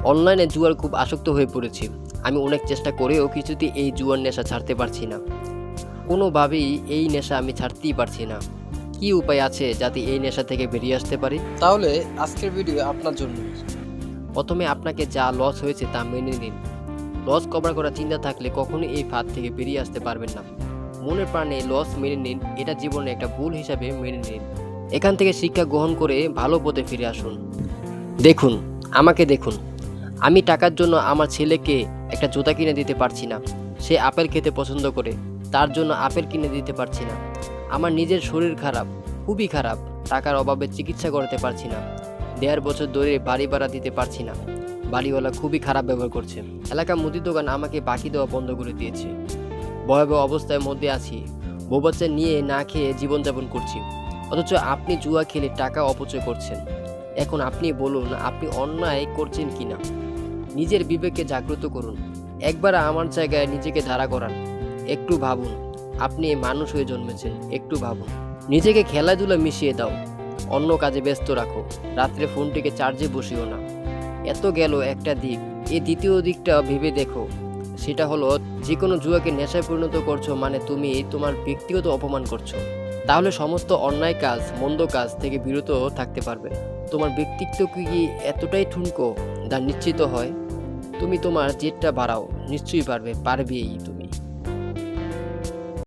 অনলাইনে জুয়ার খুব আসক্ত হয়ে পড়েছি। আমি অনেক চেষ্টা করেও কিছুতেই এই জুয়ার নেশা ছাড়তে পারছি না। কোনোভাবেই এই নেশা আমি ছাড়তেই পারছি না। কি উপায় আছে যাতে এই নেশা থেকে বেরিয়ে আসতে পারি? তাহলে আজকের ভিডিও আপনার জন্য। প্রথমে আপনাকে যা লস হয়েছে তা মেনে নিন। লস কভার করার চিন্তা থাকলে কখনোই এই ফাঁদ থেকে বেরিয়ে আসতে পারবেন না। মনের প্রাণে লস মেনে নিন, এটা জীবনে একটা ভুল হিসাবে মেনে নিন। এখান থেকে শিক্ষা গ্রহণ করে ভালো পথে ফিরে আসুন। দেখুন, আমাকে দেখুন। আমি টাকার জন্য আমার ছেলেকে একটা জুতা কিনে দিতে পারছি না। সে আপেল খেতে পছন্দ করে, তার জন্য আপেল কিনে দিতে পারছি না। আমার নিজের শরীর খারাপ, খুবই খারাপ। টাকার অভাবে চিকিৎসা করাতে পারছি না। 1.5 বছর ধরে বাড়ি ভাড়া দিতে পারছি না। বাড়িওয়ালা খুবই খারাপ ব্যবহার করছে। এলাকার মুদি দোকান আমাকে বাকি দেওয়া বন্ধ করে দিয়েছে। ভয়াবহ অবস্থার মধ্যে আছি। বউ বাচ্চা নিয়ে না খেয়ে জীবনযাপন করছি। অথচ আপনি জুয়া খেলে টাকা অপচয় করছেন। এখন আপনি বলুন, আপনি অন্যায় করছেন কিনা? নিজের বিবেককে জাগ্রত করুন। একবার আমার জায়গায় নিজেকে দাঁড়া করান। একটু ভাবুন, আপনি মানুষ হয়ে জন্মেছেন। একটু ভাবুন। নিজেকে খেলাধুলা মিশিয়ে দাও। অন্য কাজে ব্যস্ত রাখো। রাত্রে ফোনটিকে চার্জে বসিও না। এত গেল একটা দিক, এই দ্বিতীয় দিকটা ভেবে দেখো। সেটা হলো, যে কোনো জুয়াকে নেশায় পরিণত করছো মানে তুমি তোমার ব্যক্তিগত অপমান করছো। তাহলে সমস্ত অন্যায় কাজ, মন্দ কাজ থেকে বিরত থাকতে পারবে। তোমার ব্যক্তিত্ব কি এতটাই ঠুনকো যা নিশ্চিত হয়? তুমি তোমার জেদটা বাড়াও, নিশ্চয়ই পারবেই তুমি।